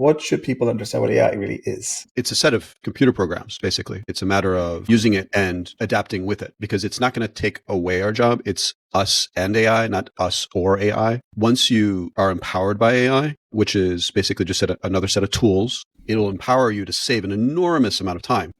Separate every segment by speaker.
Speaker 1: what should people understand what AI really is?
Speaker 2: It's a set of computer programs, basically. It's a matter of using it and adapting with it because it's not going to take away our job. It's us and AI, not us or AI. Once you are empowered by AI, which is basically just another set of tools, it'll empower you to save an enormous amount of time.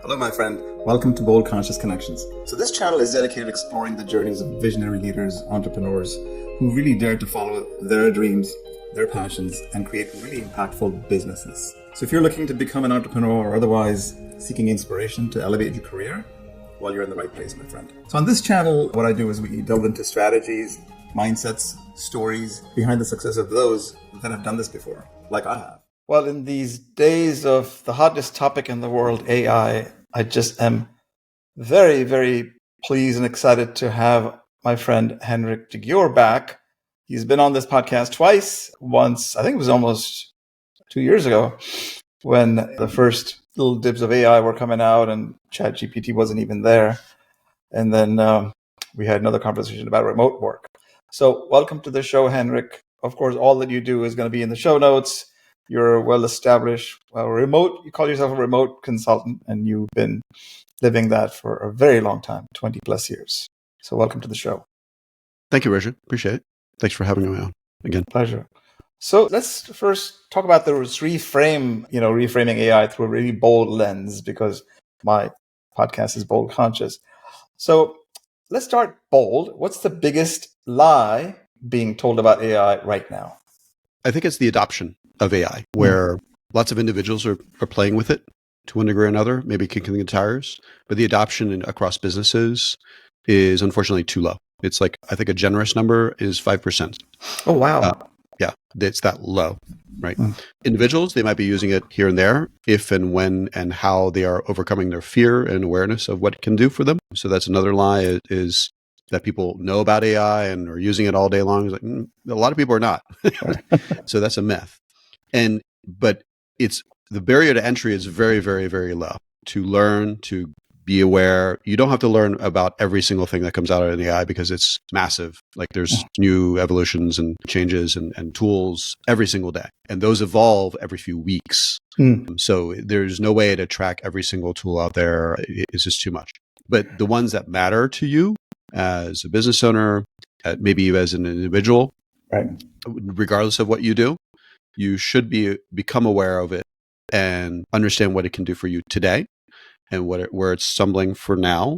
Speaker 1: Hello, my friend. Welcome to Bold Conscious Connections. So this channel is dedicated to exploring the journeys of visionary leaders, entrepreneurs, who really dare to follow their dreams, their passions, and create really impactful businesses. So if you're looking to become an entrepreneur or otherwise seeking inspiration to elevate your career, well, you're in the right place, my friend. So on this channel, what I do is we delve into strategies, mindsets, stories behind the success of those that have done this before, like I have. Well, in these days of the hottest topic in the world, AI, I just am very, very pleased and excited to have my friend Henrik de Gyor back. He's been on this podcast twice. Once, I think it was almost 2 years ago, when the first little dibs of AI were coming out and ChatGPT wasn't even there. And then we had another conversation about remote work. So welcome to the show, Henrik. Of course, all that you do is going to be in the show notes. You're well-established, you call yourself a remote consultant, and you've been living that for a very long time, 20 plus years. So welcome to the show.
Speaker 2: Thank you, Richard. Appreciate it. Thanks for having me on again.
Speaker 1: Pleasure. So let's first talk about reframing AI through a really bold lens, because my podcast is Bold Conscious. So let's start bold. What's the biggest lie being told about AI right now?
Speaker 2: I think it's the adoption of AI, where lots of individuals are playing with it to one degree or another, maybe kicking the tires, but the adoption across businesses is unfortunately too low. It's like, I think a generous number is 5%.
Speaker 1: Oh, wow.
Speaker 2: Yeah, it's that low, right? Individuals, they might be using it here and there, if and when and how they are overcoming their fear and awareness of what it can do for them. So that's another lie, is that people know about AI and are using it all day long. It's like, a lot of people are not. So that's a myth. But it's the barrier to entry is very, very, very low. To learn, to be aware, you don't have to learn about every single thing that comes out of AI because it's massive. Like there's new evolutions and changes and tools every single day. And those evolve every few weeks. So there's no way to track every single tool out there. It's just too much. But the ones that matter to you as a business owner, maybe you as an individual,
Speaker 1: right,
Speaker 2: regardless of what you do, you should become aware of it and understand what it can do for you today and where it's stumbling for now,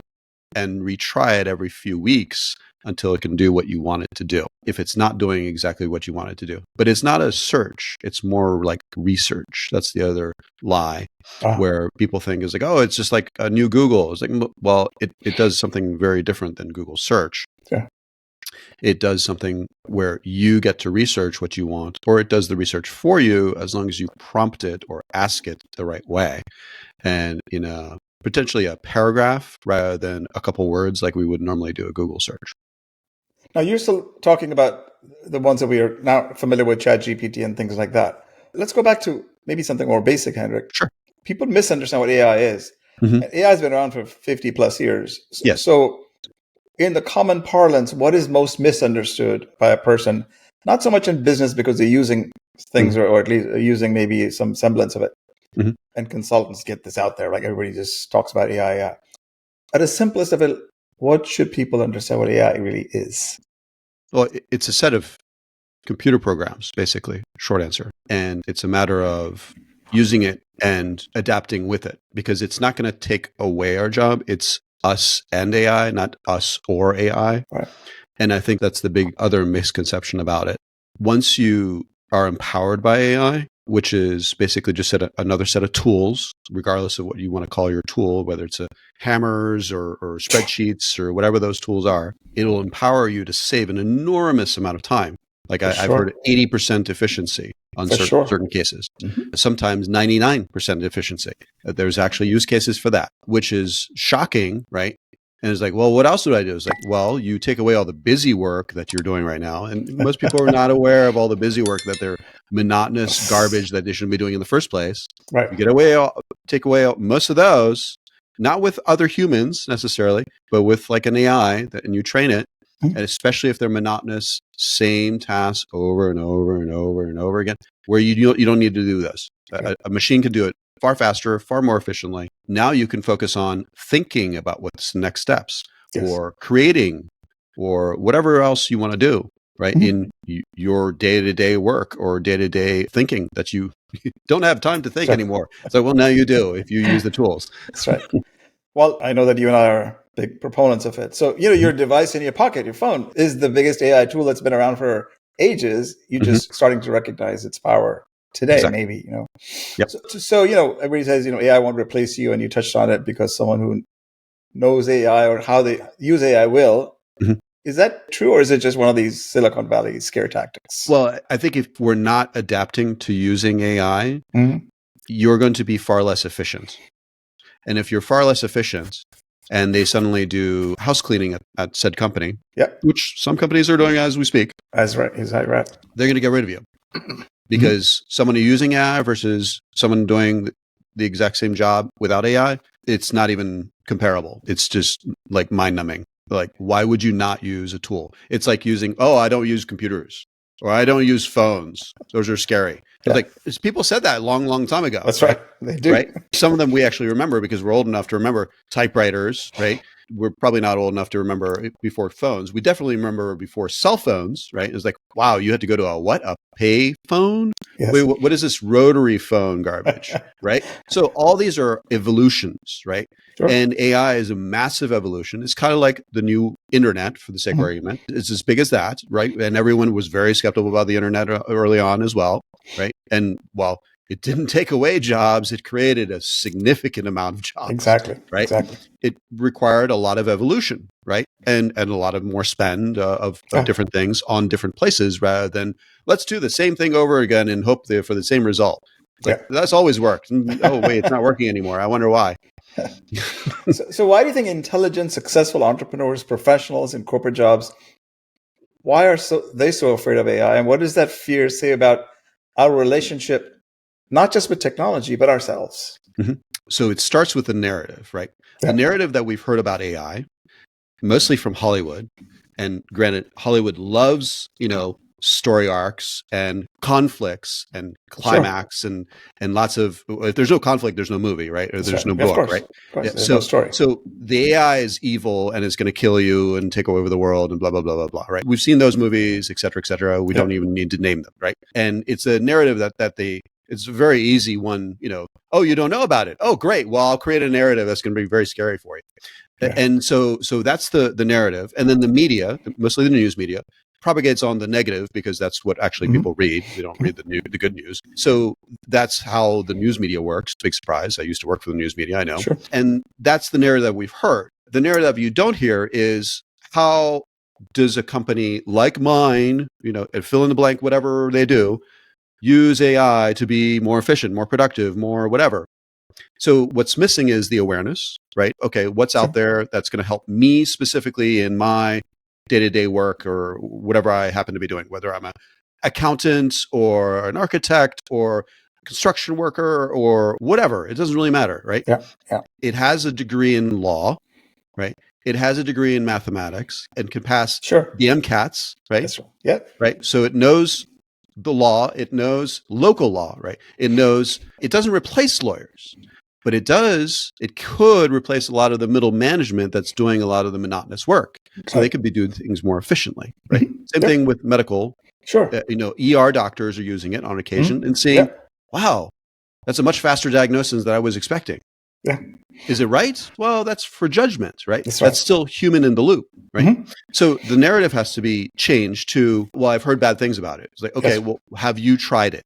Speaker 2: and retry it every few weeks until it can do what you want it to do, if it's not doing exactly what you want it to do. But it's not a search. It's more like research. That's the other lie, where people think is like, oh, it's just like a new Google. It's like, well, it does something very different than Google search.
Speaker 1: Yeah.
Speaker 2: It does something where you get to research what you want, or it does the research for you as long as you prompt it or ask it the right way. And in potentially a paragraph rather than a couple words like we would normally do a Google search.
Speaker 1: Now, you're still talking about the ones that we are now familiar with, ChatGPT and things like that. Let's go back to maybe something more basic, Henrik.
Speaker 2: Sure.
Speaker 1: People misunderstand what AI is. AI has been around for 50 plus years.
Speaker 2: Yes.
Speaker 1: So in the common parlance, what is most misunderstood by a person? Not so much in business because they're using things or at least using maybe some semblance of it. And consultants get this out there. Like everybody just talks about AI. At the simplest of it, what should people understand what AI really is?
Speaker 2: Well, it's a set of computer programs, basically, short answer. And it's a matter of using it and adapting with it, because it's not going to take away our job. It's us and AI, not us or AI.
Speaker 1: Right.
Speaker 2: And I think that's the big other misconception about it. Once you are empowered by AI, which is basically just another set of tools, regardless of what you want to call your tool, whether it's hammers or spreadsheets or whatever those tools are, it'll empower you to save an enormous amount of time. Like I've heard 80% efficiency on certain cases, sometimes 99% efficiency. There's actually use cases for that, which is shocking, right? And it's like, well, what else would I do? It's like, well, you take away all the busy work that you're doing right now. And most people are not aware of all the busy work that they're monotonous garbage that they shouldn't be doing in the first place.
Speaker 3: Right.
Speaker 2: You take away most of those, not with other humans necessarily, but with like an AI and you train it. And especially if they're monotonous, same tasks over and over and over and over again, where you don't need to do this. A machine can do it far faster, far more efficiently. Now you can focus on thinking about what's the next steps or creating or whatever else you want to do, right? In your day-to-day work or day-to-day thinking that you don't have time to think anymore. So, well, now you do if you use the tools.
Speaker 3: That's right. Well, I know that you and I are big proponents of it. So, your device in your pocket, your phone, is the biggest AI tool that's been around for ages. You're just starting to recognize its power today, maybe,
Speaker 2: Yep.
Speaker 3: So, everybody says, AI won't replace you, and you touched on it because someone who knows AI or how they use AI will. Is that true, or is it just one of these Silicon Valley scare tactics?
Speaker 2: Well, I think if we're not adapting to using AI, you're going to be far less efficient. And if you're far less efficient and they suddenly do house cleaning at said company, which some companies are doing as we speak.
Speaker 3: That's right. Is that right?
Speaker 2: They're going to get rid of you because someone using AI versus someone doing the exact same job without AI, it's not even comparable. It's just like mind numbing. Like, why would you not use a tool? It's like using, I don't use computers or I don't use phones. Those are scary. It's like people said that a long, long time ago.
Speaker 3: That's right. They do.
Speaker 2: Right? Some of them we actually remember because we're old enough to remember typewriters, right? We're probably not old enough to remember before phones. We definitely remember before cell phones, right? It was like, wow, you had to go to a pay phone?
Speaker 3: Yes.
Speaker 2: Wait, what is this rotary phone garbage, right? So all these are evolutions, right? Sure. And AI is a massive evolution. It's kind of like the new internet, for the sake of argument. It's as big as that, right? And everyone was very skeptical about the internet early on as well, right? And while it didn't take away jobs, it created a significant amount of jobs.
Speaker 3: Exactly.
Speaker 2: Right.
Speaker 3: Exactly.
Speaker 2: It required a lot of evolution, right? And a lot of more spend of different things on different places rather than let's do the same thing over again and hope for the same result. Like, that's always worked. Oh, wait, it's not working anymore. I wonder why.
Speaker 3: So why do you think intelligent, successful entrepreneurs, professionals in corporate jobs, why are they so afraid of AI? And what does that fear say about our relationship, not just with technology, but ourselves?
Speaker 2: So it starts with the narrative, right? The narrative that we've heard about AI, mostly from Hollywood. And granted, Hollywood loves, story arcs and conflicts and climax and lots of, if there's no conflict, there's no movie, right? Or there's no book, right?
Speaker 3: No story.
Speaker 2: So the AI is evil and it's going to kill you and take over the world and blah, blah, blah, blah, blah, right? We've seen those movies, et cetera, et cetera. We don't even need to name them, right? And it's a narrative it's a very easy one, oh, you don't know about it. Oh, great. Well, I'll create a narrative that's going to be very scary for you. And so that's the narrative. And then the media, mostly the news media, propagates on the negative because that's what actually people read. We don't read the good news. So that's how the news media works. Big surprise. I used to work for the news media, I know. Sure. And that's the narrative that we've heard. The narrative you don't hear is how does a company like mine, and fill in the blank, whatever they do, use AI to be more efficient, more productive, more whatever. So what's missing is the awareness, right? Okay, what's out there that's going to help me specifically in my day-to-day work or whatever I happen to be doing, whether I'm an accountant or an architect or construction worker or whatever. It doesn't really matter, right?
Speaker 3: Yeah.
Speaker 2: It has a degree in law, right? It has a degree in mathematics and can pass the MCATs, right?
Speaker 3: That's right. Yeah.
Speaker 2: Right. So it knows the law, it knows local law, right? It doesn't replace lawyers, but it could replace a lot of the middle management that's doing a lot of the monotonous work. So they could be doing things more efficiently, right? Same thing with medical.
Speaker 3: Sure.
Speaker 2: ER doctors are using it on occasion and seeing, wow, that's a much faster diagnosis than I was expecting.
Speaker 3: Yeah.
Speaker 2: Is it right? Well, that's for judgment, right?
Speaker 3: That's
Speaker 2: still human in the loop, right? So the narrative has to be changed to, well, I've heard bad things about it. It's like, okay, well, have you tried it?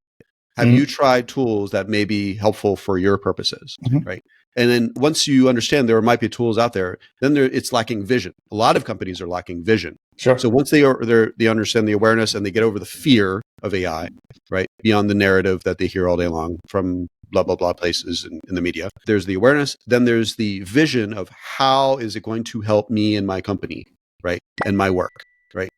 Speaker 2: Have you tried tools that may be helpful for your purposes, right? And then once you understand there might be tools out there, then it's lacking vision. A lot of companies are lacking vision.
Speaker 3: Sure.
Speaker 2: So once they understand the awareness and they get over the fear of AI, right, beyond the narrative that they hear all day long from blah, blah, blah places in the media. There's the awareness. Then there's the vision of how is it going to help me and my company, right? And my work, right?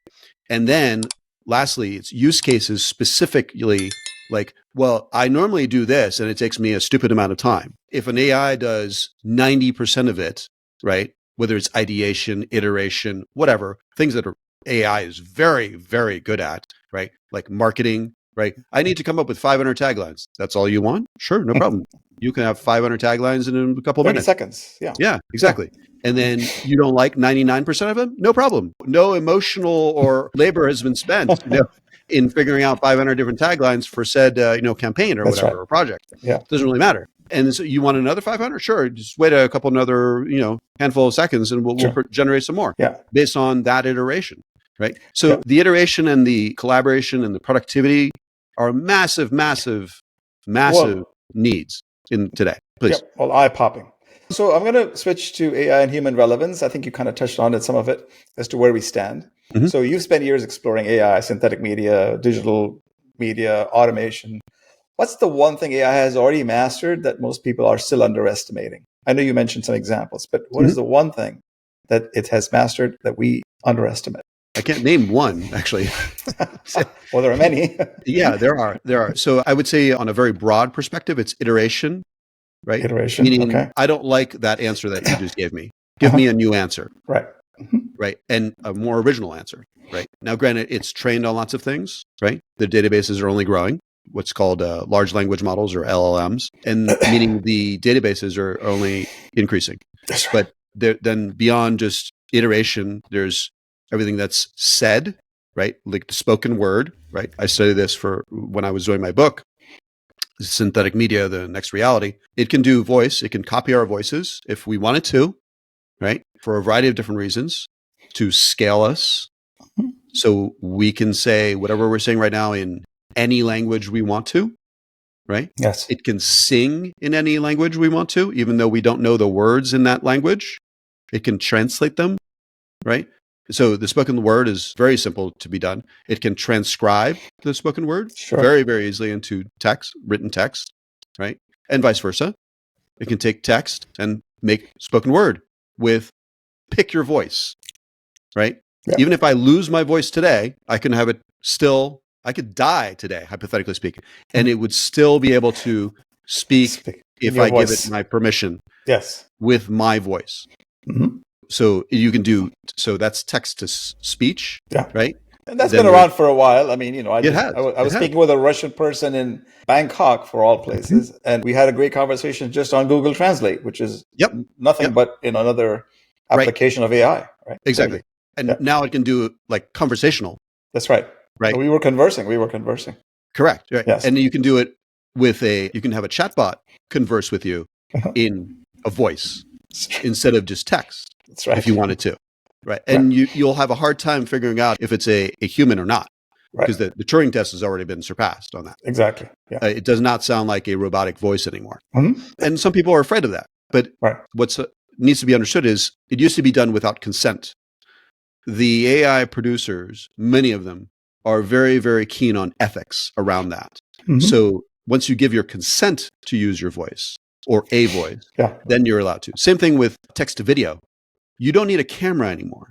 Speaker 2: And then lastly, it's use cases specifically like, well, I normally do this and it takes me a stupid amount of time. If an AI does 90% of it, right? Whether it's ideation, iteration, whatever, things that AI is very, very good at, right? Like marketing, right? I need to come up with 500 taglines. That's all you want? Sure, no problem. You can have 500 taglines in a couple of
Speaker 3: 30
Speaker 2: minutes.
Speaker 3: seconds. Yeah.
Speaker 2: Yeah, exactly. And then you don't like 99% of them? No problem. No emotional or labor has been spent, in figuring out 500 different taglines for said, campaign or
Speaker 3: That's
Speaker 2: whatever,
Speaker 3: right.
Speaker 2: or project.
Speaker 3: Yeah.
Speaker 2: Doesn't really matter. And so you want another 500? Sure. Just wait a couple another, handful of seconds and we'll generate some more based on that iteration. Right. So the iteration and the collaboration and the productivity are massive, massive, massive needs in today. Please.
Speaker 3: Yep. Well, eye-popping. So I'm going to switch to AI and human relevance. I think you kind of touched on it, some of it, as to where we stand. Mm-hmm. So you've spent years exploring AI, synthetic media, digital media, automation. What's the one thing AI has already mastered that most people are still underestimating? I know you mentioned some examples, but what is the one thing that it has mastered that we underestimate?
Speaker 2: I can't name one, actually.
Speaker 3: Well, there are many.
Speaker 2: Yeah, there are. So I would say on a very broad perspective, it's iteration, right?
Speaker 3: Iteration,
Speaker 2: meaning I don't like that answer that you just gave me. Give me a new answer.
Speaker 3: Right. Mm-hmm.
Speaker 2: Right. And a more original answer. Right. Now, granted, it's trained on lots of things, right? The databases are only growing, what's called large language models or LLMs, and meaning the databases are only increasing.
Speaker 3: That's right.
Speaker 2: But then beyond just iteration, there's everything that's said, right? Like the spoken word, right? I studied this for when I was doing my book, Synthetic Media, The Next Reality. It can do voice. It can copy our voices if we wanted to, right? For a variety of different reasons to scale us. So we can say whatever we're saying right now in any language we want to, right?
Speaker 3: Yes.
Speaker 2: It can sing in any language we want to, even though we don't know the words in that language. It can translate them, right? So the spoken word is very simple to be done. It can transcribe the spoken word very, very easily into text, written text, right? And vice versa. It can take text and make spoken word with pick your voice, right? Yeah. Even if I lose my voice today, I can have it still, I could die today, hypothetically speaking, and it would still be able to speak if I give it my permission with my voice. Mm-hmm. So you can do, so that's text to speech, right?
Speaker 3: And that's been around for a while. I mean, I was speaking with a Russian person in Bangkok, for all places, and we had a great conversation just on Google Translate, which is nothing but another application of AI, right?
Speaker 2: Exactly. And now it can do like conversational.
Speaker 3: That's right.
Speaker 2: Right.
Speaker 3: So we were conversing.
Speaker 2: Correct. Right. Yes. And you can do it with you can have a chatbot converse with you in a voice instead of just text.
Speaker 3: That's right.
Speaker 2: If you wanted to. Right. And you'll have a hard time figuring out if it's a human or not. Right. Because the Turing test has already been surpassed on that.
Speaker 3: Exactly. Yeah.
Speaker 2: It does not sound like a robotic voice anymore. Mm-hmm. And some people are afraid of that. But what's needs to be understood is it used to be done without consent. The AI producers, many of them, are very, very keen on ethics around that. Mm-hmm. So once you give your consent to use your voice or a voice, then you're allowed to. Same thing with text to video. You don't need a camera anymore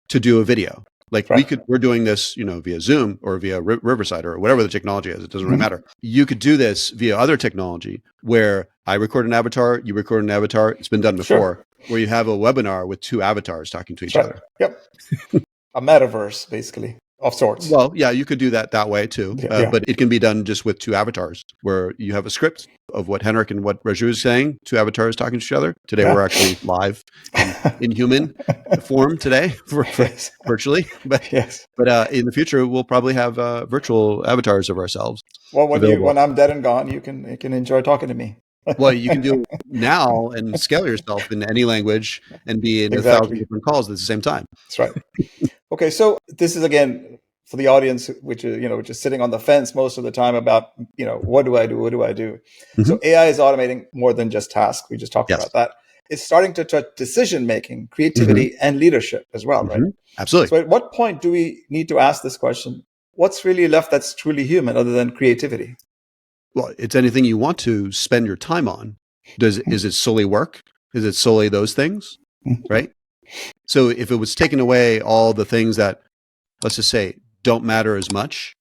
Speaker 2: to do a video. Like we're doing this, via Zoom or via Riverside or whatever the technology is. It doesn't really matter. You could do this via other technology where I record an avatar, you record an avatar. It's been done before, where you have a webinar with two avatars talking to each other.
Speaker 3: Yep. A metaverse, basically, of sorts.
Speaker 2: Well, yeah, you could do that way too. But it can be done just with two avatars where you have a script of what Henrik and what Raju is saying, two avatars talking to each other. Today, we're actually live in human form today, virtually. But in the future, we'll probably have virtual avatars of ourselves.
Speaker 3: Well, when I'm dead and gone, you can enjoy talking to me.
Speaker 2: Well, you can do it now and scale yourself in any language and be in 1,000 different calls at the same time.
Speaker 3: That's right. Okay, so this is again for the audience, which is sitting on the fence most of the time about what do I do? Mm-hmm. So AI is automating more than just tasks. We just talked about that. It's starting to touch decision making, creativity, and leadership as well, right?
Speaker 2: Absolutely.
Speaker 3: So at what point do we need to ask this question? What's really left that's truly human other than creativity?
Speaker 2: Well, it's anything you want to spend your time on. Is it solely work? Is it solely those things? Right? So if it was taking away all the things that, let's just say, don't matter as much,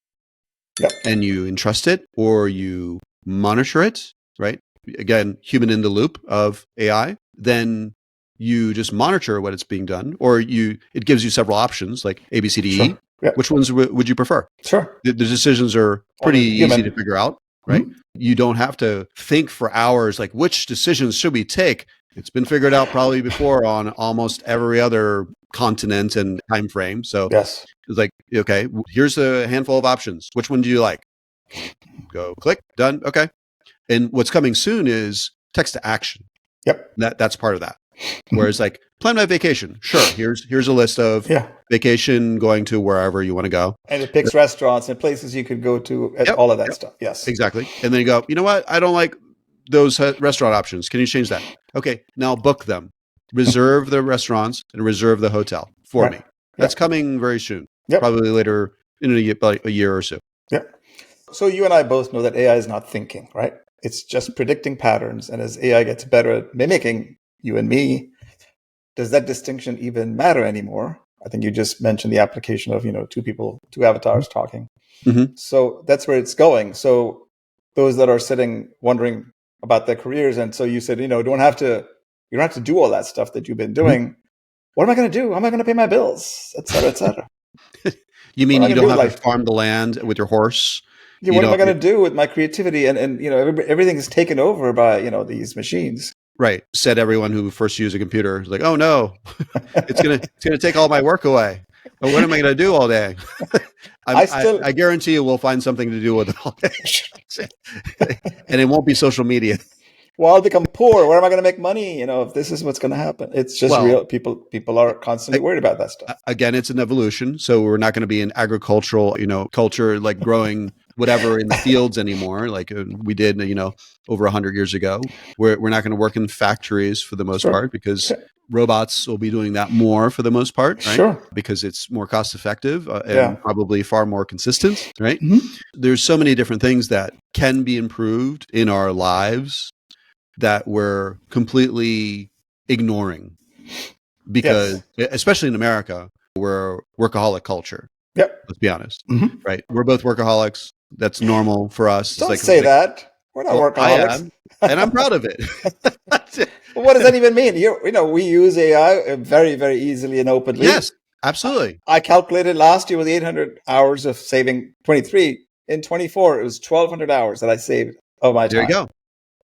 Speaker 3: Yep.
Speaker 2: and you entrust it or you monitor it, right? Again, human in the loop of AI, then you just monitor what it's being done, or it gives you several options like A, B, C, D, E.
Speaker 3: Sure. Yep.
Speaker 2: Which ones would you prefer?
Speaker 3: Sure.
Speaker 2: The decisions are pretty easy to figure out, right? You don't have to think for hours like which decisions should we take. It's been figured out probably before on almost every other continent and time frame. So
Speaker 3: Yes.
Speaker 2: it's like, okay, here's a handful of options. Which one do you like? Go click, done. Okay. And what's coming soon is text to action.
Speaker 3: Yep.
Speaker 2: That's part of that. Whereas like plan my vacation. Sure. Here's a list of vacation going to wherever you want to go.
Speaker 3: And it picks restaurants and places you could go to and all of that stuff. Yes.
Speaker 2: Exactly. And then you go, you know what? I don't like those restaurant options. Can you change that? Okay. Now book them. Reserve the restaurants and reserve the hotel for me. That's coming very soon. Probably later in a year or so.
Speaker 3: Yeah. So you and I both know that AI is not thinking, right? It's just predicting patterns. And as AI gets better at mimicking you and me, does that distinction even matter anymore? I think you just mentioned the application of, two avatars talking.
Speaker 2: Mm-hmm.
Speaker 3: So that's where it's going. So those that are sitting wondering about their careers, and so you said, you don't have to do all that stuff that you've been doing. Mm-hmm. What am I going to do? How am I going to pay my bills, et cetera, et cetera?
Speaker 2: You mean you don't have to farm the land with your horse?
Speaker 3: Yeah, what am I going to do with my creativity? And everything is taken over by, these machines.
Speaker 2: Right. Said everyone who first used a computer, like, oh no, it's gonna take all my work away. But what am I gonna do all day? I guarantee you we'll find something to do with it all day. And it won't be social media.
Speaker 3: Well, I'll become poor. Where am I going to make money? If this is what's going to happen, it's just real. People are constantly worried about that stuff.
Speaker 2: Again, it's an evolution. So we're not going to be an agricultural, culture like growing whatever in the fields anymore, like we did, over 100 years ago. We're not going to work in factories for the most part because robots will be doing that more for the most part, right?
Speaker 3: Sure.
Speaker 2: Because it's more cost effective and probably far more consistent, right? Mm-hmm. There's so many different things that can be improved in our lives that we're completely ignoring because, especially in America, we're a workaholic culture.
Speaker 3: Yep.
Speaker 2: Let's be honest, right? We're both workaholics. That's normal for us.
Speaker 3: Don't say that. We're not workaholics.
Speaker 2: I am, and I'm proud of it.
Speaker 3: Well, what does that even mean? We use AI very, very easily and openly.
Speaker 2: Yes, absolutely.
Speaker 3: I calculated last year with 800 hours of saving 23. In 24, it was 1,200 hours that I saved of my time.
Speaker 2: There you go.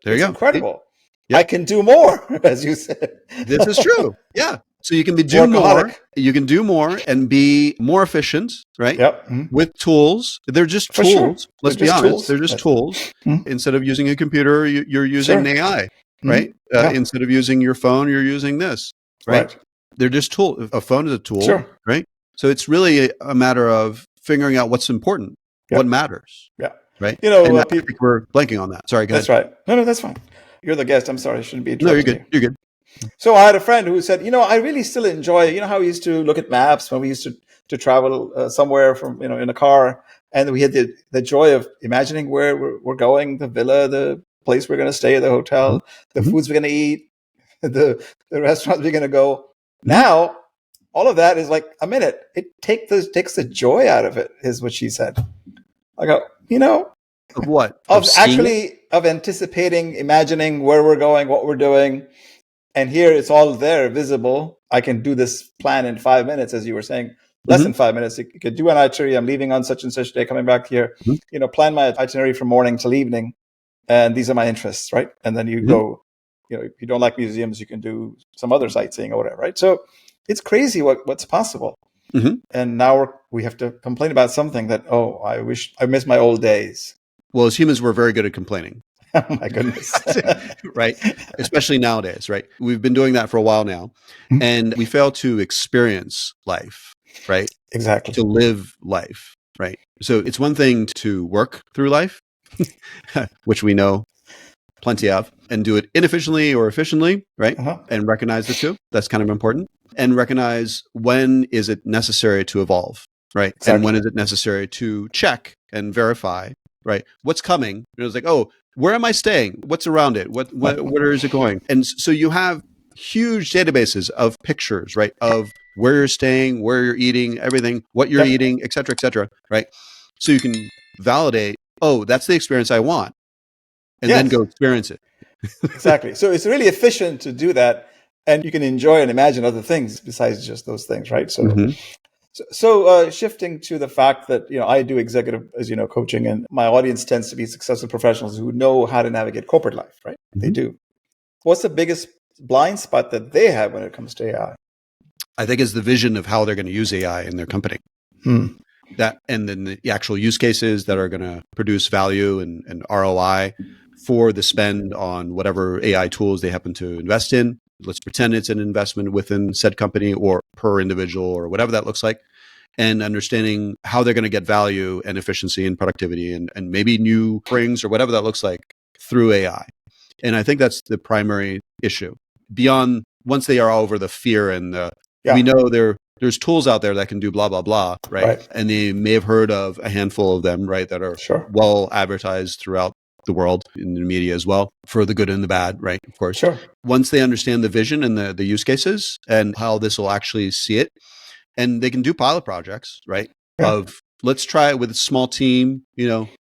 Speaker 2: There you go.
Speaker 3: Incredible. Yep. I can do more, as you said.
Speaker 2: This is true. Yeah. So you can do more. You can do more and be more efficient, right?
Speaker 3: Yep. Mm-hmm.
Speaker 2: With tools. They're just tools. Sure. Let's be honest.
Speaker 3: Tools.
Speaker 2: They're just tools. Mm-hmm. Instead of using a computer, you're using an AI, right? Mm-hmm. Instead of using your phone, you're using this, right? They're just tools. A phone is a tool, right? So it's really a matter of figuring out what's important, what matters.
Speaker 3: Yeah.
Speaker 2: Right. I think we're blanking on that. Sorry. Go ahead.
Speaker 3: That's right. No, that's fine. You're the guest. I'm sorry. I shouldn't be interrupting.
Speaker 2: No, you're good. You're good.
Speaker 3: So I had a friend who said, I really still enjoy, how we used to look at maps when we used to travel somewhere from, in a car. And we had the joy of imagining where we're going, the villa, the place we're going to stay, the hotel, the foods we're going to eat, the restaurants we're going to go. Now, all of that is like a minute. It takes the joy out of it, is what she said. I go,
Speaker 2: of what?
Speaker 3: Of anticipating, imagining where we're going, what we're doing. And here it's all there, visible. I can do this plan in 5 minutes, as you were saying, less than 5 minutes. You could do an itinerary. I'm leaving on such and such day, coming back here, plan my itinerary from morning till evening. And these are my interests, right? And then you go, if you don't like museums, you can do some other sightseeing or whatever, right? So it's crazy what's possible. Mm-hmm. And now we have to complain about something that, I wish I missed my old days.
Speaker 2: Well, as humans, we're very good at complaining.
Speaker 3: Oh my goodness.
Speaker 2: Right? Especially nowadays, right? We've been doing that for a while now. Mm-hmm. And we fail to experience life, right?
Speaker 3: Exactly.
Speaker 2: To live life, right? So it's one thing to work through life, which we know plenty of, and do it inefficiently or efficiently, right? Uh-huh. And recognize the two. That's kind of important. And recognize when is it necessary to evolve, right? Exactly. And when is it necessary to check and verify right? What's coming? It's like, oh, where am I staying? What's around it? Where is it going? And so you have huge databases of pictures, right? Of where you're staying, where you're eating, everything, what you're eating, et cetera, right? So you can validate, oh, that's the experience I want, and then go experience it.
Speaker 3: Exactly. So it's really efficient to do that, and you can enjoy and imagine other things besides just those things, right? So shifting to the fact that I do executive, as you know, coaching, and my audience tends to be successful professionals who know how to navigate corporate life, right? They do. What's the biggest blind spot that they have when it comes to AI?
Speaker 2: I think is the vision of how they're going to use AI in their company. That, and then the actual use cases that are going to produce value and ROI for the spend on whatever AI tools they happen to invest in. Let's pretend it's an investment within said company or per individual or whatever that looks like, and understanding how they're going to get value and efficiency and productivity and maybe new offerings or whatever that looks like through AI. And I think that's the primary issue. Beyond, once they are over the fear and we know there's tools out there that can do blah, blah, blah, right? And they may have heard of a handful of them, right, that are well advertised throughout the world in the media as well, for the good and the bad, right? Of course. Once they understand the vision and the use cases and how this will actually see it, and they can do pilot projects, right? Of let's try it with a small team,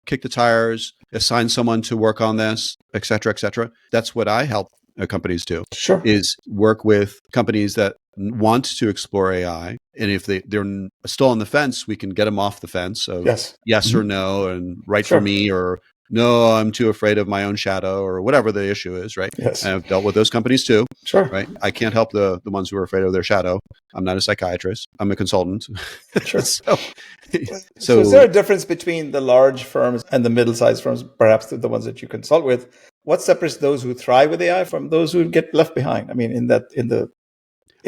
Speaker 2: kick the tires, assign someone to work on this, et cetera, et cetera. That's what I help companies do, is work with companies that want to explore AI. And if they're still on the fence, we can get them off the fence of yes or no, and for me, or no, I'm too afraid of my own shadow, or whatever the issue is, right? And I've dealt with those companies too, right? I can't help the ones who are afraid of their shadow. I'm not a psychiatrist. I'm a consultant. So
Speaker 3: is there a difference between the large firms and the middle-sized firms, perhaps the ones that you consult with? What separates those who thrive with AI from those who get left behind? I mean,
Speaker 2: I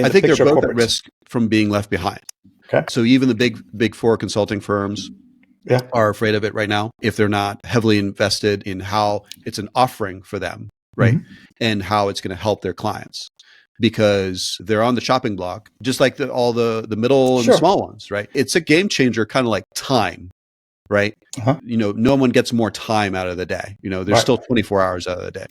Speaker 2: think they're both at risk from being left behind. So even the big four consulting firms are afraid of it right now if they're not heavily invested in how it's an offering for them, right? And how it's going to help their clients, because they're on the chopping block, just like all the middle and small ones, right? It's a game changer, kind of like time, right? No one gets more time out of the day. There's still 24 hours out of the day.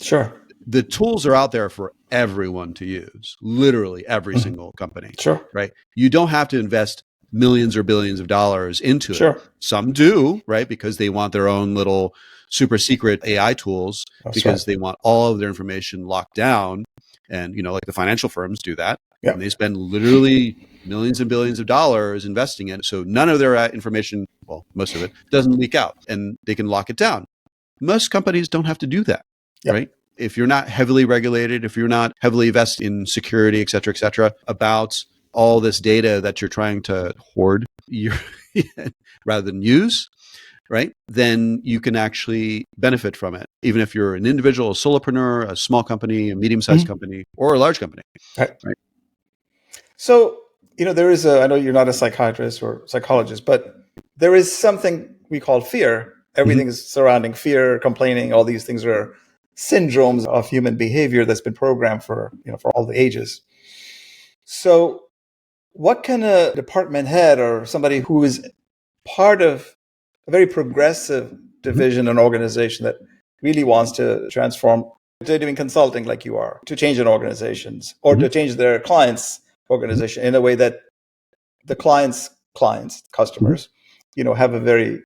Speaker 2: The tools are out there for everyone to use, literally every single company, right? You don't have to invest millions or billions of dollars into it. Some do, right? Because they want their own little super secret AI tools, because they want all of their information locked down. And, like the financial firms do that. And they spend literally millions and billions of dollars investing in it. So none of their information, well, most of it, doesn't leak out, and they can lock it down. Most companies don't have to do that, right? If you're not heavily regulated, if you're not heavily invested in security, et cetera, about all this data that you're trying to hoard rather than use, right? Then you can actually benefit from it, even if you're an individual, a solopreneur, a small company, a medium-sized company, or a large company. Right.
Speaker 3: So, there is I know you're not a psychiatrist or psychologist, but there is something we call fear. Everything is surrounding fear, complaining. All these things are syndromes of human behavior that's been programmed for all the ages. So what can a department head or somebody who is part of a very progressive division and organization that really wants to transform, they're doing consulting like you are, to change an organization's or to change their client's organization in a way that the clients, customers, have a very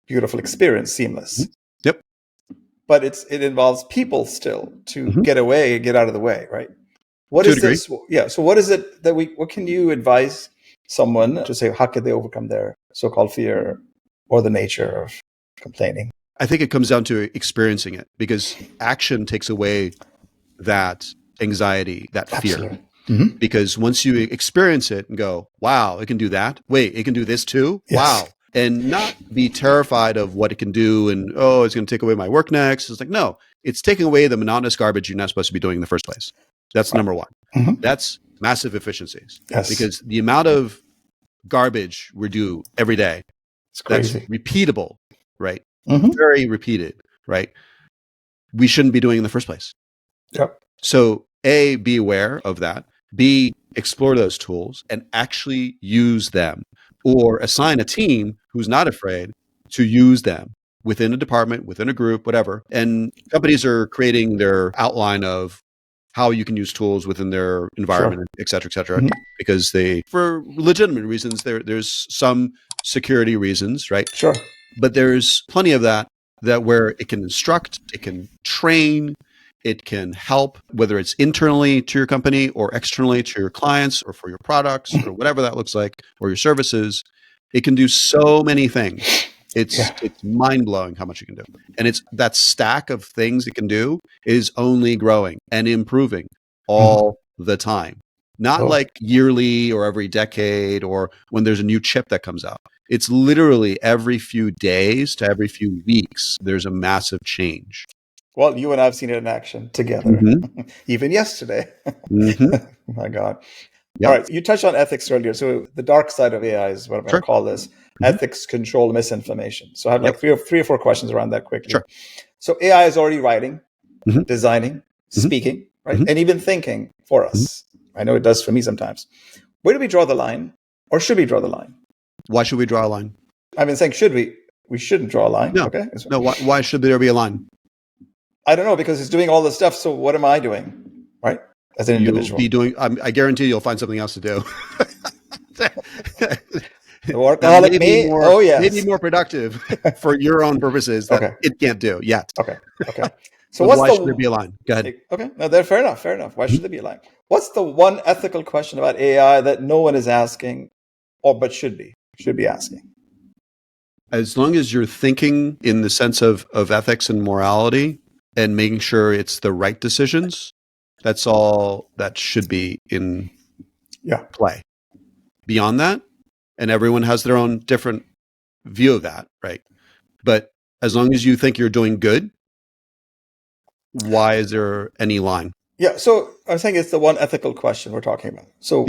Speaker 3: beautiful experience, seamless. But it involves people still to get out of the way, right? What is this? So what is it that what can you advise someone to say, how could they overcome their so-called fear or the nature of complaining?
Speaker 2: I think it comes down to experiencing it, because action takes away that anxiety, that fear. Because once you experience it and go, wow, it can do that. Wait, it can do this too? Wow. And not be terrified of what it can do and, oh, it's going to take away my work next. It's like, no, it's taking away the monotonous garbage you're not supposed to be doing in the first place. That's number one. That's massive efficiencies. Because the amount of garbage we do every day, that's repeatable, right? Very repeated, right? We shouldn't be doing in the first place. So A, be aware of that. B, explore those tools and actually use them, or assign a team who's not afraid to use them, within a department, within a group, whatever. And companies are creating their outline of how you can use tools within their environment, et cetera, because for legitimate reasons, there's some security reasons, right?
Speaker 3: Sure.
Speaker 2: But there's plenty of that where it can instruct, it can train, it can help, whether it's internally to your company or externally to your clients or for your products or whatever that looks like, or your services. It can do so many things. It's mind-blowing how much it can do. And it's that stack of things it can do is only growing and improving all the time. Not like yearly or every decade or when there's a new chip that comes out. It's literally every few days to every few weeks, there's a massive change.
Speaker 3: Well, you and I have seen it in action together, even yesterday. Oh my God. Yep. All right. You touched on ethics earlier. So the dark side of AI is what I'm going to call this. Ethics, control, misinformation. So I have like three or four questions around that quickly.
Speaker 2: Sure.
Speaker 3: So AI is already writing, designing, speaking, right? And even thinking for us. I know it does for me sometimes. Where do we draw the line? Or should we draw the line?
Speaker 2: Why should we draw a line?
Speaker 3: I've been saying, should we? We shouldn't draw a line.
Speaker 2: No.
Speaker 3: Okay.
Speaker 2: No. Why should there be a line?
Speaker 3: I don't know, because it's doing all this stuff. So what am I doing? Right? As an individual.
Speaker 2: You'll be doing, I guarantee you'll find something else to do.
Speaker 3: Workaholic me? Oh, yes.
Speaker 2: Maybe more productive for your own purposes that it can't do yet.
Speaker 3: Okay.
Speaker 2: So why should there be a line? Go ahead.
Speaker 3: Okay. No, fair enough. Why should there be a line? What's the one ethical question about AI that no one is asking, but should be asking?
Speaker 2: As long as you're thinking in the sense of ethics and morality and making sure it's the right decisions, that's all that should be in play. Beyond that, and everyone has their own different view of that, right? But as long as you think you're doing good, why is there any line?
Speaker 3: Yeah, so I'm saying it's the one ethical question we're talking about. So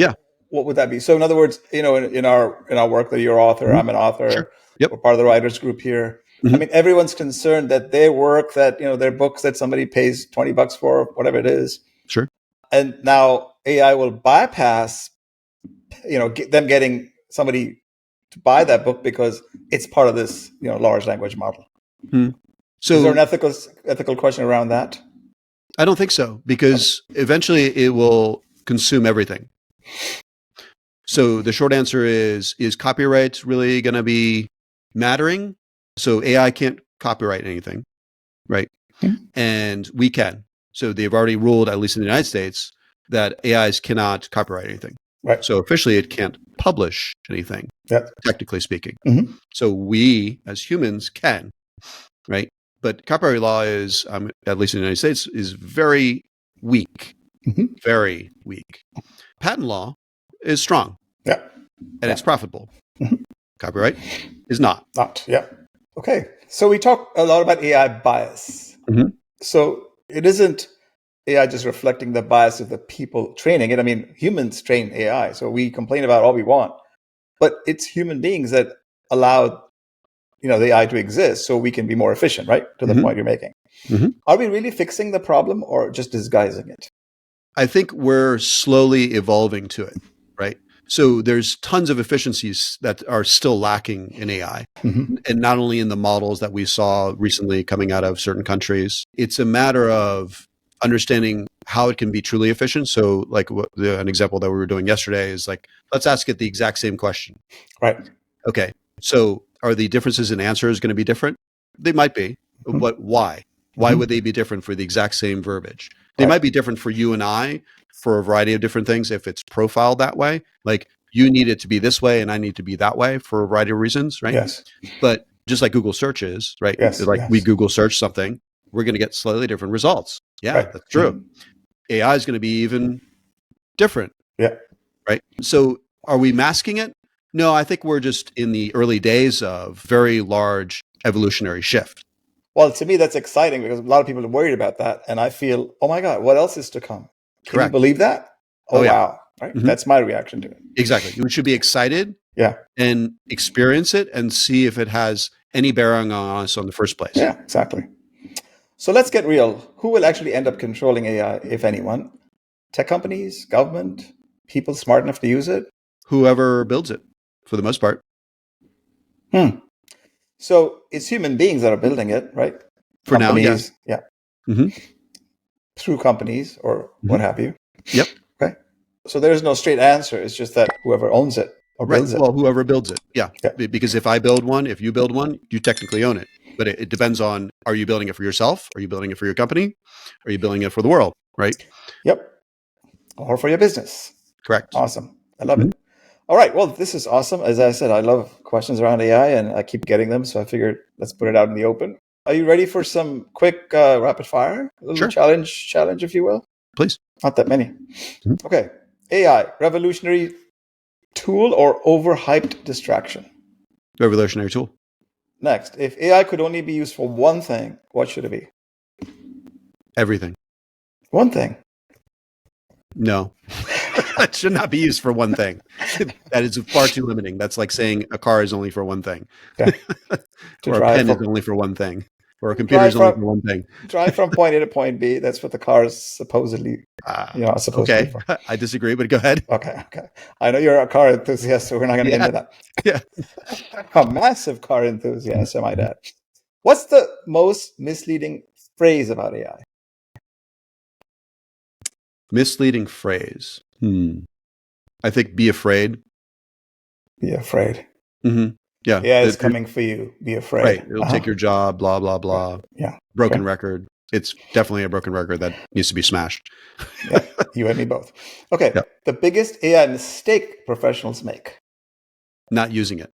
Speaker 3: what would that be? So in other words, in our work, that you're author, I'm an author.
Speaker 2: Sure. Yep.
Speaker 3: We're part of the writers group here. I mean, everyone's concerned that their work, that their books that somebody pays $20 for, whatever it is.
Speaker 2: Sure.
Speaker 3: And now AI will bypass, them getting somebody to buy that book because it's part of this, large language model. So is there an ethical question around that?
Speaker 2: I don't think so, because eventually it will consume everything. So the short answer is copyright really going to be mattering? So AI can't copyright anything, right? And we can. So they've already ruled, at least in the United States, that AIs cannot copyright anything.
Speaker 3: Right.
Speaker 2: So officially it can't publish anything, technically speaking. So we as humans can, right? But copyright law is, at least in the United States, is very weak, very weak. Patent law is strong, and it's profitable. Copyright is not.
Speaker 3: Okay. So we talk a lot about AI bias. So it isn't AI just reflecting the bias of the people training it. I mean, humans train AI, so we complain about all we want, but it's human beings that allow the AI to exist so we can be more efficient, right? To the point you're making. Are we really fixing the problem or just disguising it?
Speaker 2: I think we're slowly evolving to it, right? So there's tons of efficiencies that are still lacking in AI. And not only in the models that we saw recently coming out of certain countries. It's a matter of understanding how it can be truly efficient. So like an example that we were doing yesterday is like, let's ask it the exact same question.
Speaker 3: Right.
Speaker 2: Okay. So are the differences in answers going to be different? They might be, but why? Why would they be different for the exact same verbiage? They might be different for you and I for a variety of different things if it's profiled that way. Like you need it to be this way and I need to be that way for a variety of reasons, right?
Speaker 3: Yes.
Speaker 2: But just like Google searches, right?
Speaker 3: Yes.
Speaker 2: We Google search something, we're going to get slightly different results. Yeah, that's true. AI is going to be even different.
Speaker 3: Yeah.
Speaker 2: Right. So are we masking it? No, I think we're just in the early days of very large evolutionary shift.
Speaker 3: Well, to me, that's exciting because a lot of people are worried about that. And I feel, oh my God, what else is to come? Can you believe that? Oh, wow. Right. That's my reaction to it.
Speaker 2: Exactly. We should be excited and experience it and see if it has any bearing on us in the first place.
Speaker 3: Yeah, exactly. So let's get real. Who will actually end up controlling AI, if anyone? Tech companies, government, people smart enough to use it?
Speaker 2: Whoever builds it, for the most part.
Speaker 3: So it's human beings that are building it, right?
Speaker 2: For now,
Speaker 3: Companies, yeah.
Speaker 2: Mhm.
Speaker 3: Through companies or what
Speaker 2: Mhm.
Speaker 3: have you.
Speaker 2: Yep.
Speaker 3: Okay. So there's no straight answer. It's just that whoever owns it or
Speaker 2: Right.
Speaker 3: builds it.
Speaker 2: Well, whoever builds it. Yeah.
Speaker 3: Yeah.
Speaker 2: Because if I build one, if you build one, you technically own it. But it depends on, are you building it for yourself? Are you building it for your company? Are you building it for the world? Right.
Speaker 3: Yep. Or for your business.
Speaker 2: Correct.
Speaker 3: Awesome. I love
Speaker 2: Mhm.
Speaker 3: it. All right. Well, this is awesome. As I said, I love questions around AI and I keep getting them. So I figured let's put it out in the open. Are you ready for some quick rapid fire? A little
Speaker 2: Sure.
Speaker 3: challenge, if you will?
Speaker 2: Please.
Speaker 3: Not that many.
Speaker 2: Mhm.
Speaker 3: Okay. AI, revolutionary tool or overhyped distraction?
Speaker 2: Revolutionary tool.
Speaker 3: Next, if AI could only be used for one thing, what should it be?
Speaker 2: Everything.
Speaker 3: One thing.
Speaker 2: No. It should not be used for one thing. That is far too limiting. That's like saying a car is only for one thing.
Speaker 3: Yeah. To
Speaker 2: Or a
Speaker 3: drive
Speaker 2: pen is
Speaker 3: from
Speaker 2: only for one thing. Or a computer is only for one thing.
Speaker 3: drive from point A to point B. That's what the car is supposedly, supposed to be
Speaker 2: Okay.
Speaker 3: for.
Speaker 2: I disagree, but go ahead.
Speaker 3: Okay. I know you're a car enthusiast, so we're not going to get
Speaker 2: Yeah.
Speaker 3: into that.
Speaker 2: Yeah.
Speaker 3: A massive car enthusiast, I might add. What's the most misleading phrase about AI?
Speaker 2: Misleading phrase. I think be afraid.
Speaker 3: Be afraid.
Speaker 2: Mm-hmm. Yeah.
Speaker 3: AI is coming for you. Be afraid.
Speaker 2: Right. It'll take your job, blah, blah, blah.
Speaker 3: Yeah.
Speaker 2: Broken
Speaker 3: Okay.
Speaker 2: record. It's definitely a broken record that needs to be smashed.
Speaker 3: Yeah. You and me both. Okay.
Speaker 2: Yep.
Speaker 3: The biggest AI mistake professionals make.
Speaker 2: Not using it.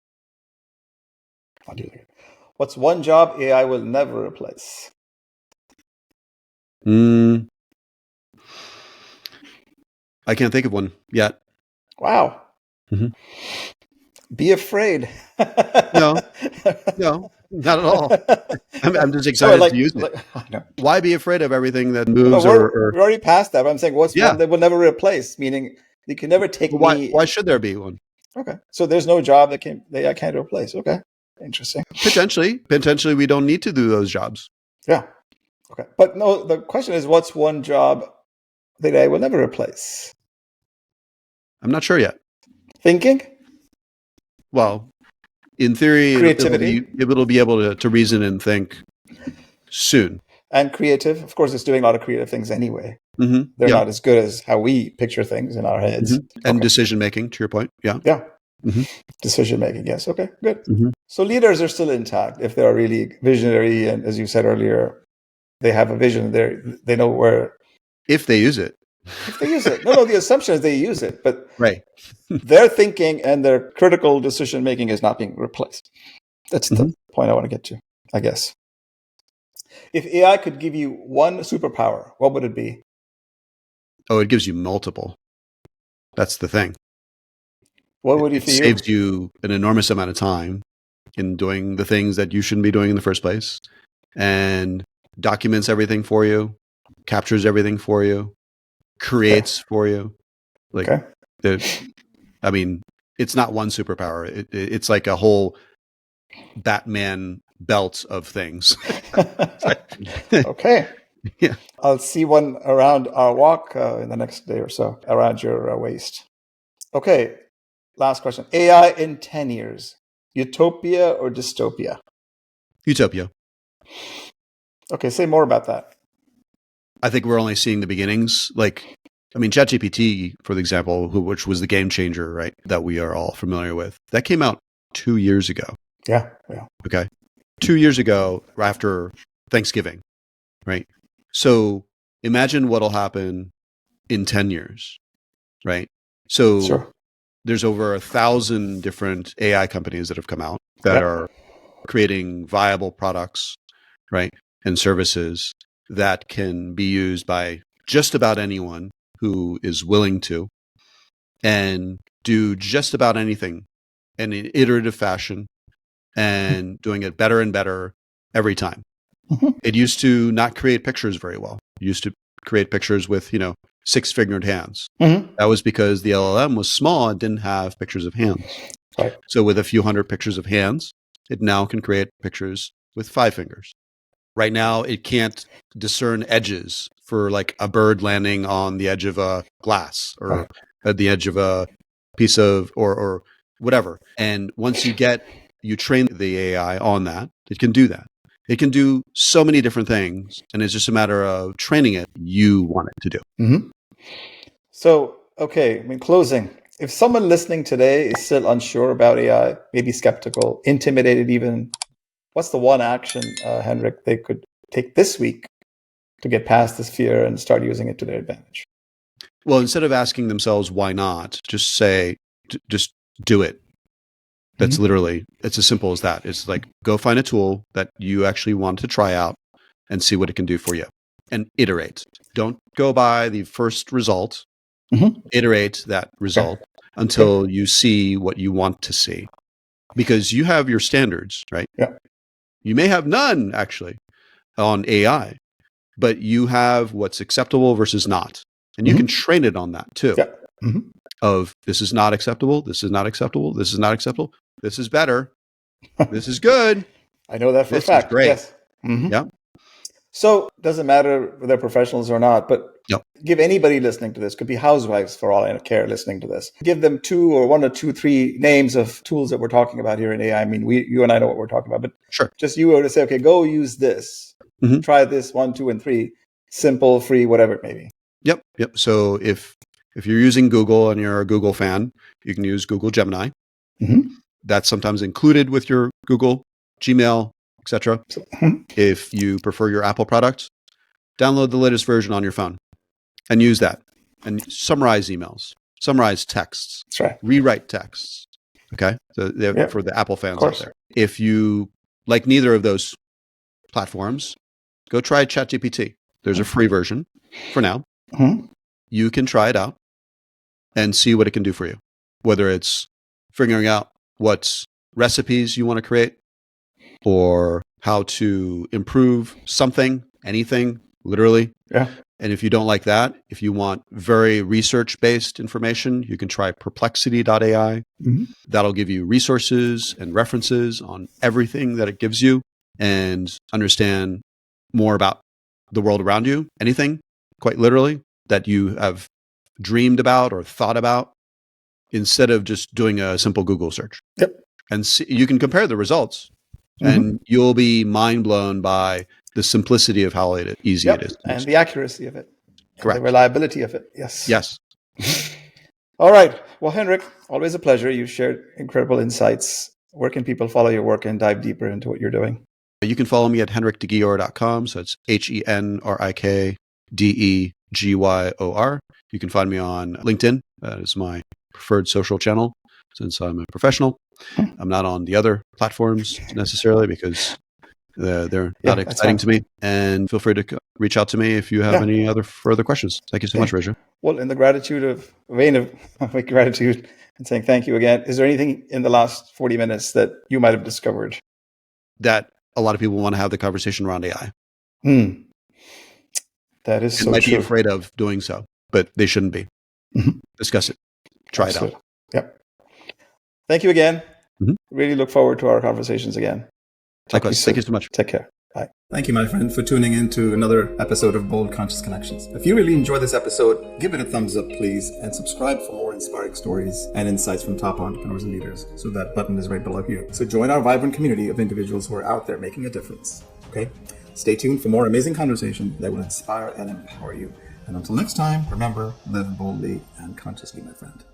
Speaker 3: Not using it. What's one job AI will never replace?
Speaker 2: I can't think of one yet.
Speaker 3: Wow.
Speaker 2: Mm-hmm.
Speaker 3: Be afraid.
Speaker 2: No, not at all. I'm just excited to use it.
Speaker 3: I know.
Speaker 2: Why be afraid of everything that moves?
Speaker 3: We're already past that. But I'm saying what's one that will never replace? Meaning you can never take me.
Speaker 2: Why should there be one?
Speaker 3: Okay, so there's no job that I can't replace. Okay, interesting.
Speaker 2: Potentially, we don't need to do those jobs.
Speaker 3: Yeah. Okay, but no. The question is, what's one job that I will never replace?
Speaker 2: I'm not sure yet.
Speaker 3: Thinking.
Speaker 2: Well, in theory,
Speaker 3: creativity.
Speaker 2: It'll be able to reason and think soon.
Speaker 3: And creative. Of course, it's doing a lot of creative things anyway.
Speaker 2: Mm-hmm.
Speaker 3: They're not as good as how we picture things in our heads.
Speaker 2: Mm-hmm. And decision making, to your point. Yeah.
Speaker 3: Yeah.
Speaker 2: Mm-hmm.
Speaker 3: Decision making. Yes. Okay. Good.
Speaker 2: Mm-hmm.
Speaker 3: So leaders are still intact if they are really visionary, and as you said earlier, they have a vision. They know where.
Speaker 2: If they use it.
Speaker 3: If they use it. No. The assumption is they use it, but
Speaker 2: right.
Speaker 3: their thinking and their critical decision making is not being replaced. That's the point I want to get to, I guess. If AI could give you one superpower, what would it be?
Speaker 2: Oh, it gives you multiple. That's the thing.
Speaker 3: What would it
Speaker 2: saves you an enormous amount of time in doing the things that you shouldn't be doing in the first place, and documents everything for you, captures everything for you, creates for you. Like, I mean, it's not one superpower. It's like a whole Batman belt of things.
Speaker 3: Okay.
Speaker 2: Yeah.
Speaker 3: I'll see one around our walk in the next day or so, around your waist. Okay. Last question. AI in 10 years. Utopia or dystopia?
Speaker 2: Utopia.
Speaker 3: Okay. Say more about that.
Speaker 2: I think we're only seeing the beginnings. ChatGPT, for example, which was the game changer, right, that we are all familiar with, that came out 2 years ago.
Speaker 3: Yeah.
Speaker 2: Okay. 2 years ago, after Thanksgiving, right? So imagine what'll happen in 10 years, right? So there's over 1,000 different AI companies that have come out that are creating viable products, right, and services that can be used by just about anyone who is willing to, and do just about anything in an iterative fashion, and doing it better and better every time. It used to not create pictures very well. It used to create pictures with, 6-fingered hands. That was because the LLM was small and didn't have pictures of hands.
Speaker 3: Right.
Speaker 2: So with a few hundred pictures of hands, it now can create pictures with 5 fingers. Right now, it can't discern edges for like a bird landing on the edge of a glass or at the edge of a piece of or whatever. And once you get you train the AI on that, it can do that. It can do so many different things, and it's just a matter of training it you want it to do.
Speaker 3: Mm-hmm. So, okay, closing. If someone listening today is still unsure about AI, maybe skeptical, intimidated even, what's the one action, Henrik, they could take this week to get past this fear and start using it to their advantage?
Speaker 2: Well, instead of asking themselves why not, just say, just do it. That's literally, it's as simple as that. It's like, go find a tool that you actually want to try out and see what it can do for you, and iterate. Don't go by the first result. Iterate that result until you see what you want to see, because you have your standards, right?
Speaker 3: Yeah.
Speaker 2: You may have none actually on AI, but you have what's acceptable versus not. And you can train it on that too.
Speaker 3: Yeah.
Speaker 2: Of this is not acceptable. This is not acceptable. This is not acceptable. This is better. This is good.
Speaker 3: I know that for
Speaker 2: This
Speaker 3: a fact.
Speaker 2: is great.
Speaker 3: Yes.
Speaker 2: Yeah.
Speaker 3: So it doesn't matter whether they're professionals or not, but
Speaker 2: Yep.
Speaker 3: give anybody listening to this, could be housewives for all I care listening to this, give them one or two, three names of tools that we're talking about here in AI. I mean, you and I know what we're talking about, but
Speaker 2: Sure.
Speaker 3: just you were to say, okay, go use this, try this 1, 2, and 3, simple, free, whatever it may be.
Speaker 2: Yep. So if you're using Google and you're a Google fan, you can use Google Gemini. That's sometimes included with your Google, Gmail, etc. If you prefer your Apple product, download the latest version on your phone and use that. And summarize emails, summarize texts,
Speaker 3: That's right.
Speaker 2: Rewrite texts. Okay. So for the Apple fans out there. If you like neither of those platforms, go try ChatGPT. There's a free version for now. You can try it out and see what it can do for you. Whether it's figuring out what recipes you want to create, or how to improve something, anything, literally.
Speaker 3: Yeah.
Speaker 2: And if you don't like that, if you want very research-based information, you can try perplexity.ai. That'll give you resources and references on everything that it gives you, and understand more about the world around you, anything, quite literally, that you have dreamed about or thought about, instead of just doing a simple Google search.
Speaker 3: Yep.
Speaker 2: And you can compare the results, and you'll be mind blown by the simplicity of how easy it is.
Speaker 3: And the accuracy of it.
Speaker 2: Correct.
Speaker 3: And the reliability of it. Yes.
Speaker 2: Yes.
Speaker 3: All right. Well, Henrik, always a pleasure. You shared incredible insights. Where can people follow your work and dive deeper into what you're doing?
Speaker 2: You can follow me at henrikdegyor.com. So it's HenrikDegyor. You can find me on LinkedIn. That is my preferred social channel, since I'm a professional. I'm not on the other platforms necessarily, because they're not exciting to me. And feel free to reach out to me if you have any other further questions. Thank you so much, Reza.
Speaker 3: Well, in the vein of gratitude and saying thank you again, is there anything in the last 40 minutes that you might have discovered?
Speaker 2: That a lot of people want to have the conversation around AI.
Speaker 3: That is so true.
Speaker 2: They might be afraid of doing so, but they shouldn't be. Discuss it. Try it out.
Speaker 3: Yep. Thank you again. Really look forward to our conversations again.
Speaker 2: Likewise. Thank you so much.
Speaker 3: Take care. Bye.
Speaker 1: Thank you, my friend, for tuning in to another episode of Bold Conscious Connections. If you really enjoyed this episode, give it a thumbs up, please, and subscribe for more inspiring stories and insights from top entrepreneurs and leaders. So that button is right below here. So join our vibrant community of individuals who are out there making a difference. Okay? Stay tuned for more amazing conversation that will inspire and empower you. And until next time, remember, live boldly and consciously, my friend.